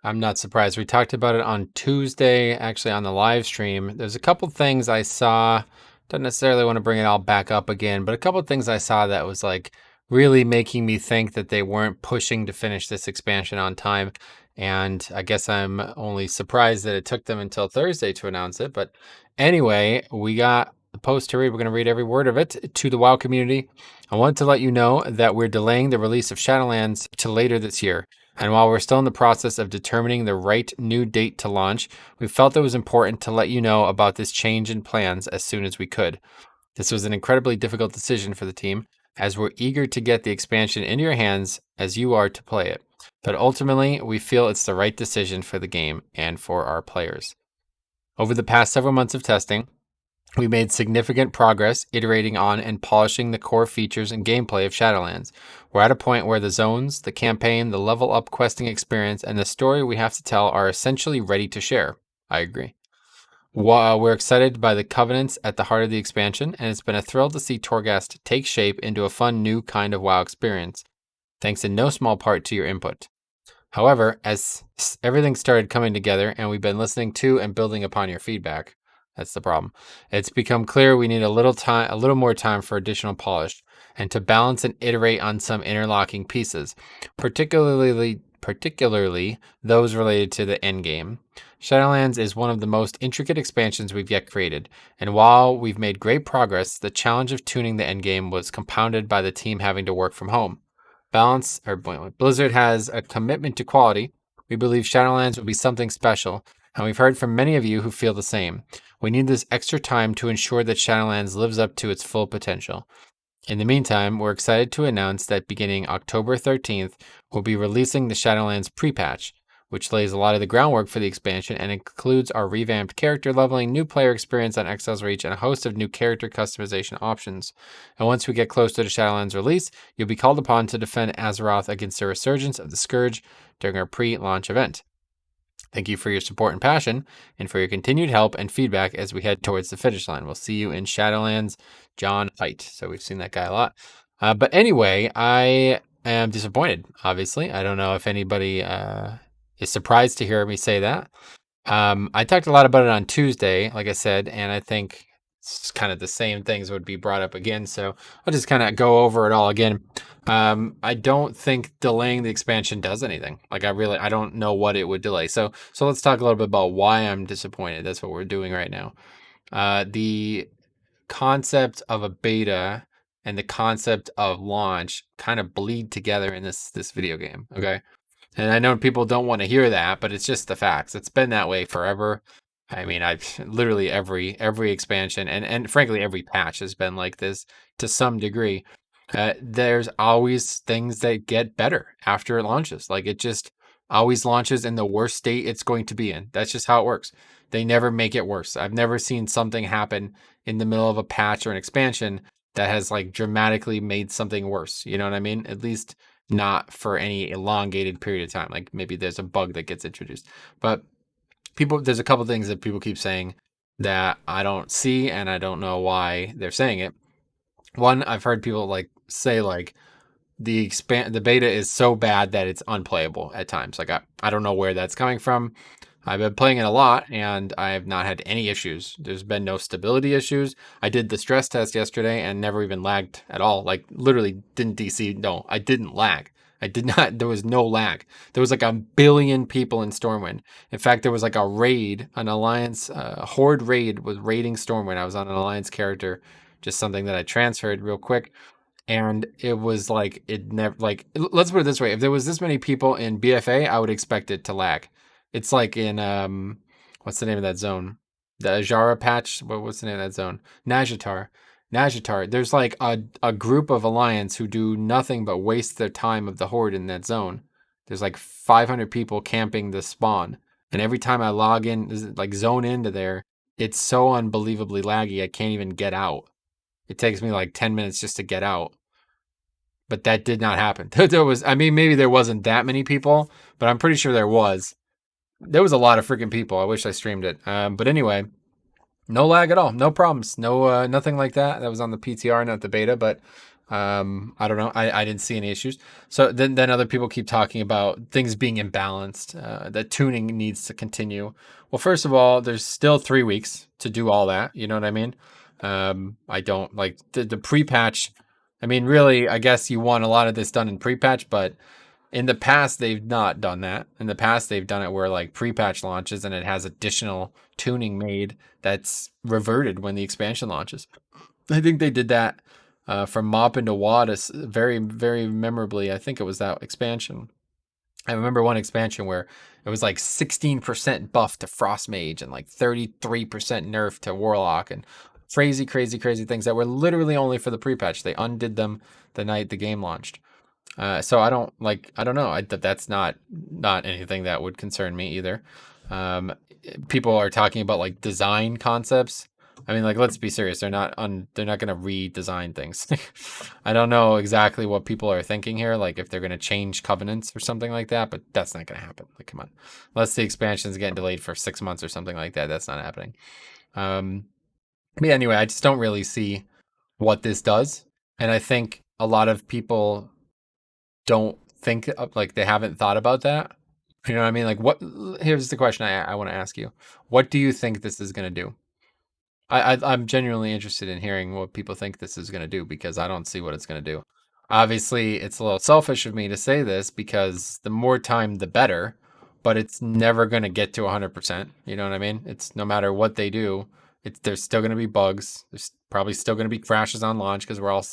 I'm not surprised. We talked about it on Tuesday, actually on the live stream. There's a couple things I saw. Don't necessarily want to bring it all back up again, but a couple things I saw that was like really making me think that they weren't pushing to finish this expansion on time. And I guess I'm only surprised that it took them until Thursday to announce it. But anyway, we got the post to read. We're going to read every word of it to the WoW community. I want to let you know that we're delaying the release of Shadowlands to later this year. And while we're still in the process of determining the right new date to launch, we felt it was important to let you know about this change in plans as soon as we could. This was an incredibly difficult decision for the team, as we're eager to get the expansion into your hands as you are to play it. But ultimately, we feel it's the right decision for the game and for our players. Over the past several months of testing, we made significant progress iterating on and polishing the core features and gameplay of Shadowlands. We're at a point where the zones, the campaign, the level up questing experience, and the story we have to tell are essentially ready to share. I agree. We're excited by the covenants at the heart of the expansion, and it's been a thrill to see Torghast take shape into a fun new kind of WoW experience, thanks in no small part to your input. However, as everything started coming together and we've been listening to and building upon your feedback, that's the problem. It's become clear we need a little more time for additional polish and to balance and iterate on some interlocking pieces, particularly those related to the end game. Shadowlands is one of the most intricate expansions we've yet created, and while we've made great progress, the challenge of tuning the end game was compounded by the team having to work from home. Blizzard has a commitment to quality. We believe Shadowlands will be something special, and we've heard from many of you who feel the same. We need this extra time to ensure that Shadowlands lives up to its full potential. In the meantime, we're excited to announce that beginning October 13th, we'll be releasing the Shadowlands pre-patch, which lays a lot of the groundwork for the expansion and includes our revamped character leveling, new player experience on Exile's Reach, and a host of new character customization options. And once we get close to the Shadowlands release, you'll be called upon to defend Azeroth against the resurgence of the Scourge during our pre-launch event. Thank you for your support and passion, and for your continued help and feedback as we head towards the finish line. We'll see you in Shadowlands, John Haidt. So we've seen that guy a lot. But anyway, I am disappointed, obviously. I don't know if anybody is surprised to hear me say that. I talked a lot about it on Tuesday, like I said, and I think it's kind of the same things would be brought up again. So I'll just kind of go over it all again. I don't think delaying the expansion does anything. Like I don't know what it would delay. So let's talk a little bit about why I'm disappointed. That's what we're doing right now. The concept of a beta and the concept of launch kind of bleed together in this video game. Okay. And I know people don't want to hear that, but it's just the facts. It's been that way forever. I mean, I've literally every expansion and frankly every patch has been like this to some degree. There's always things that get better after it launches. Like it just always launches in the worst state it's going to be in. That's just how it works. They never make it worse. I've never seen something happen in the middle of a patch or an expansion that has like dramatically made something worse. You know what I mean? At least not for any elongated period of time. Like maybe there's a bug that gets introduced, but there's a couple things that people keep saying that I don't see, and I don't know why they're saying it. One, I've heard people like say like the beta is so bad that it's unplayable at times. Like I don't know where that's coming from. I've been playing it a lot and I have not had any issues. There's been no stability issues. I did the stress test yesterday and never even lagged at all. Like literally didn't DC. No, I didn't lag. I did not. There was no lag. There was like 1 billion people in Stormwind. In fact, there was like a raid, an Alliance Horde raid was raiding Stormwind. I was on an Alliance character, just something that I transferred real quick. And it was like, it never, like, let's put it this way. If there was this many people in BFA, I would expect it to lag. It's like in, what's the name of that zone? The Ajara patch? What's the name of that zone? Najatar. There's like a group of Alliance who do nothing but waste their time of the Horde in that zone. There's like 500 people camping the spawn. And every time I log in, like zone into there, it's so unbelievably laggy, I can't even get out. It takes me like 10 minutes just to get out. But that did not happen. Maybe there wasn't that many people, but I'm pretty sure there was. There was a lot of freaking people. I wish I streamed it. But anyway, no lag at all. No problems. No, nothing like that. That was on the PTR, not the beta. But I don't know. I didn't see any issues. So then other people keep talking about things being imbalanced, that tuning needs to continue. Well, first of all, there's still 3 weeks to do all that. You know what I mean? I don't like the pre-patch. I mean, really, I guess you want a lot of this done in pre-patch, but in the past they've not done that. In the past they've done it where like pre-patch launches and it has additional tuning made that's reverted when the expansion launches. I think they did that from Mop into Wadis very, very memorably. I think it was that expansion. I remember one expansion where it was like 16% buff to Frost Mage and like 33% nerf to Warlock and crazy, crazy, crazy things that were literally only for the pre-patch. They undid them the night the game launched. So I don't know. That's not anything that would concern me either. Um, People are talking about like design concepts. I mean, like, let's be serious. They're not going to redesign things. I don't know exactly what people are thinking here. Like if they're going to change covenants or something like that, but that's not going to happen. Like, come on, unless the expansion's getting delayed for 6 months or something like that. That's not happening. Um, but yeah, anyway, I just don't really see what this does. And I think a lot of people don't think like they haven't thought about that. You know what I mean? Like what here's the question I want to ask you. What do you think this is going to do? I'm genuinely interested in hearing what people think this is going to do because I don't see what it's going to do. Obviously, it's a little selfish of me to say this because the more time, the better, but it's never going to get to 100%. You know what I mean? It's no matter what they do, there's still going to be bugs. There's probably still going to be crashes on launch because we're all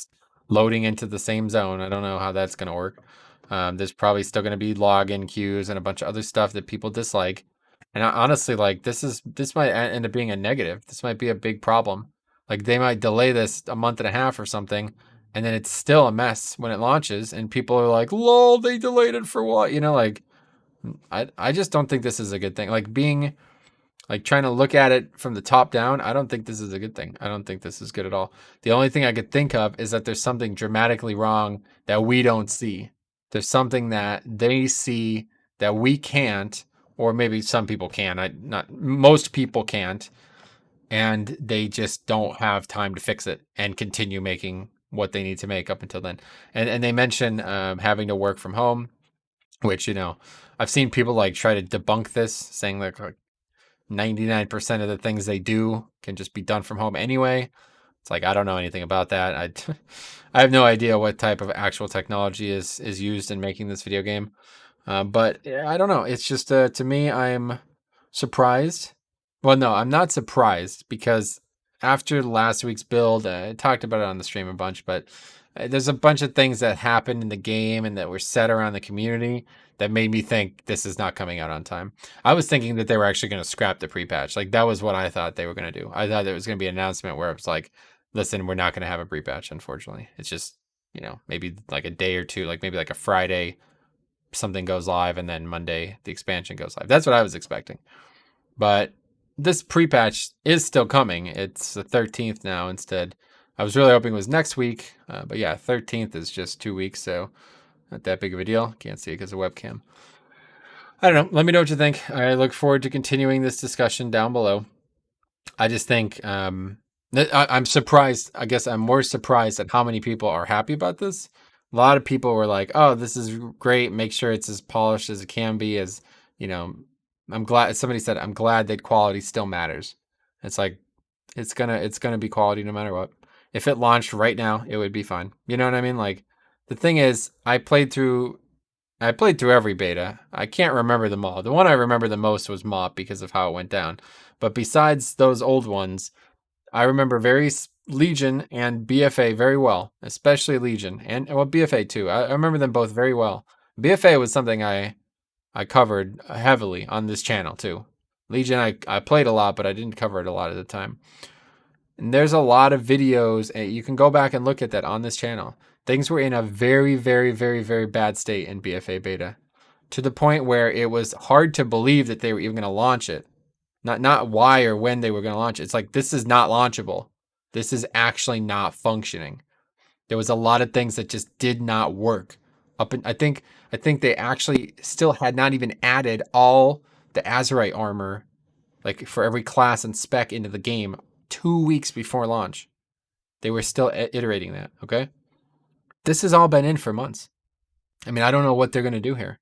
loading into the same zone. I don't know how that's going to work. There's probably still going to be login queues and a bunch of other stuff that people dislike. And honestly, like this might end up being a negative. This might be a big problem. Like they might delay this a month and a half or something, and then it's still a mess when it launches, and people are like, "Lol, they delayed it for what?" You know, like I just don't think this is a good thing. Like being like trying to look at it from the top down, I don't think this is a good thing. I don't think this is good at all. The only thing I could think of is that there's something dramatically wrong that we don't see. There's something that they see that we can't, or maybe some people can. Not most people can't, and they just don't have time to fix it and continue making what they need to make up until then. And they mention having to work from home, which I've seen people like try to debunk this, saying like 99% of the things they do can just be done from home anyway. It's like I don't know anything about that. I have no idea what type of actual technology is used in making this video game. But I don't know. It's just to me, I'm surprised. Well, no, I'm not surprised because after last week's build, I talked about it on the stream a bunch, but there's a bunch of things that happened in the game and that were said around the community that made me think this is not coming out on time. I was thinking that they were actually going to scrap the pre-patch. Like that was what I thought they were going to do. I thought there was going to be an announcement where it was like, listen, we're not going to have a pre-patch, unfortunately. It's just, maybe like a day or two, like maybe like a Friday something goes live and then Monday the expansion goes live. That's what I was expecting. But this pre-patch is still coming. It's the 13th now instead. I was really hoping it was next week, but yeah, 13th is just 2 weeks, so not that big of a deal. Can't see it because of webcam. I don't know. Let me know what you think. I look forward to continuing this discussion down below. I just think I'm surprised. I guess I'm more surprised at how many people are happy about this. A lot of people were like, "Oh, this is great. Make sure it's as polished as it can be." As you know, I'm glad. Somebody said, "I'm glad that quality still matters." It's like it's gonna be quality no matter what. If it launched right now, it would be fine. You know what I mean? Like the thing is, I played through every beta. I can't remember them all. The one I remember the most was Mop because of how it went down. But besides those old ones, I remember Legion and BFA very well, especially Legion and well BFA too. I remember them both very well. BFA was something I covered heavily on this channel too. Legion I played a lot, but I didn't cover it a lot of the time. And there's a lot of videos, and you can go back and look at that on this channel. Things were in a very, very, very, very bad state in BFA beta, to the point where it was hard to believe that they were even going to launch it. Not why or when they were going to launch it. It's like, this is not launchable. This is actually not functioning. There was a lot of things that just did not work. I think they actually still had not even added all the Azerite armor, like for every class and spec into the game 2 weeks before launch. They were still iterating that, okay? This has all been in for months. I mean, I don't know what they're going to do here.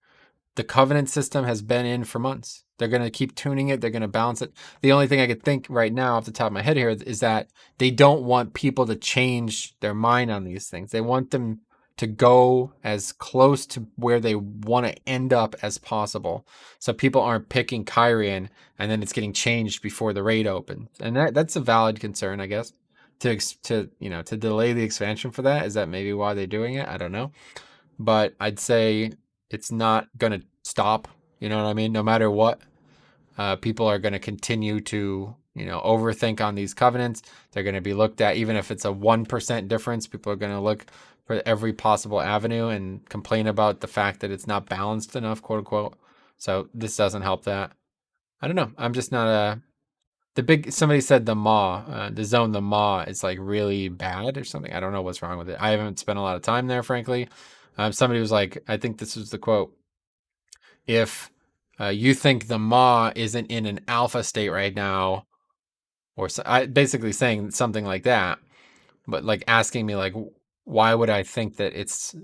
The covenant system has been in for months. They're going to keep tuning it. They're going to balance it. The only thing I could think right now off the top of my head here is that they don't want people to change their mind on these things. They want them to go as close to where they want to end up as possible. So people aren't picking Kyrian and then it's getting changed before the raid opens. And that's a valid concern, I guess. To delay the expansion for that. Is that maybe why they're doing it? I don't know. But I'd say it's not going to stop. You know what I mean? No matter what, people are going to continue to, overthink on these covenants. They're going to be looked at, even if it's a 1% difference. People are going to look for every possible avenue and complain about the fact that it's not balanced enough, quote unquote. So this doesn't help that. I don't know. I'm just not somebody said the zone, the maw is like really bad or something. I don't know what's wrong with it. I haven't spent a lot of time there, frankly. Somebody was like, I think this was the quote. If you think the maw isn't in an alpha state right now, or basically saying something like that, but like asking me like, why would I think that it's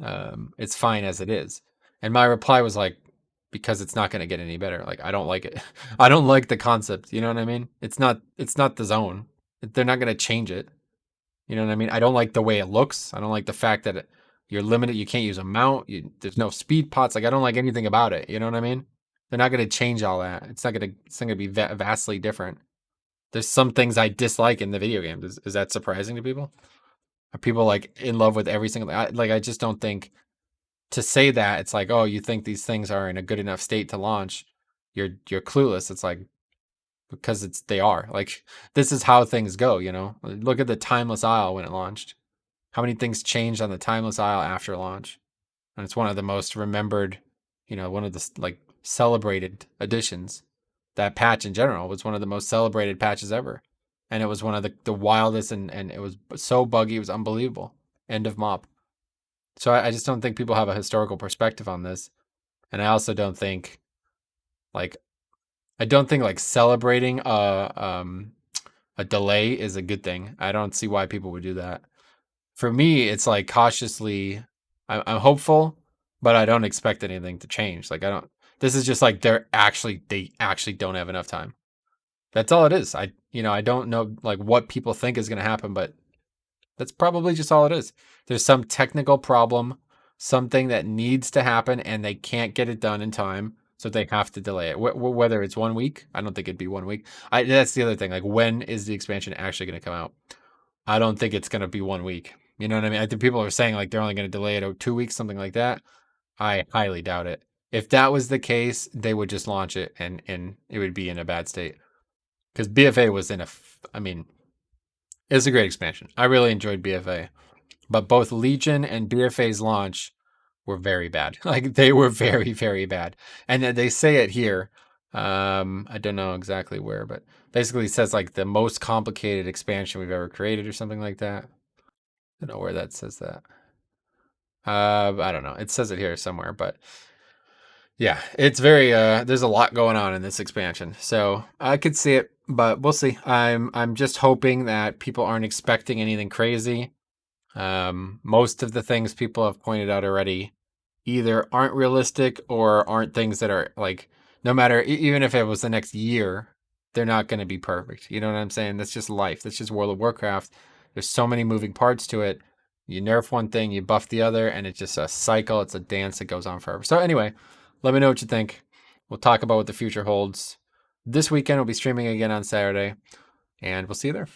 fine as it is? And my reply was like, because it's not going to get any better. Like, I don't like it. I don't like the concept. You know what I mean? It's not the zone. They're not going to change it. You know what I mean? I don't like the way it looks. I don't like the fact that you're limited. You can't use a mount. There's no speed pots. Like, I don't like anything about it. You know what I mean? They're not going to change all that. It's not going to be vastly different. There's some things I dislike in the video games. Is that surprising to people? Are people like in love with every single I just don't think to say that it's like, oh, you think these things are in a good enough state to launch. You're clueless. It's like, because they are. Like, this is how things go, Look at the Timeless Isle when it launched. How many things changed on the Timeless Isle after launch? And it's one of the most remembered, one of the like celebrated additions. That patch in general was one of the most celebrated patches ever. And it was one of the wildest, and it was so buggy, it was unbelievable. End of mop. So I just don't think people have a historical perspective on this. And I also don't think like celebrating a delay is a good thing. I don't see why people would do that. For me, it's like cautiously, I'm hopeful, but I don't expect anything to change. Like, I don't. This is just like they actually don't have enough time. That's all it is. I don't know like what people think is going to happen, but that's probably just all it is. There's some technical problem, something that needs to happen, and they can't get it done in time, so they have to delay it. Whether it's 1 week, I don't think it'd be 1 week. That's the other thing. Like, when is the expansion actually going to come out? I don't think it's going to be 1 week. You know what I mean? I think people are saying like they're only going to delay it 2 weeks, something like that. I highly doubt it. If that was the case, they would just launch it and it would be in a bad state. Because BFA was I mean, it's a great expansion. I really enjoyed BFA. But both Legion and BFA's launch were very bad. Like, they were very, very bad. And they say it here. I don't know exactly where, but basically it says like the most complicated expansion we've ever created or something like that. I don't know where that says that. I don't know. It says it here somewhere, but yeah, it's very there's a lot going on in this expansion. So I could see it, but we'll see. I'm just hoping that people aren't expecting anything crazy. Most of the things people have pointed out already either aren't realistic or aren't things that are like, no matter, even if it was the next year, they're not going to be perfect. You know what I'm saying? That's just life. That's just World of Warcraft. There's so many moving parts to it. You nerf one thing, you buff the other, and it's just a cycle. It's a dance that goes on forever. So anyway, let me know what you think. We'll talk about what the future holds. This weekend we'll be streaming again on Saturday, and we'll see you there.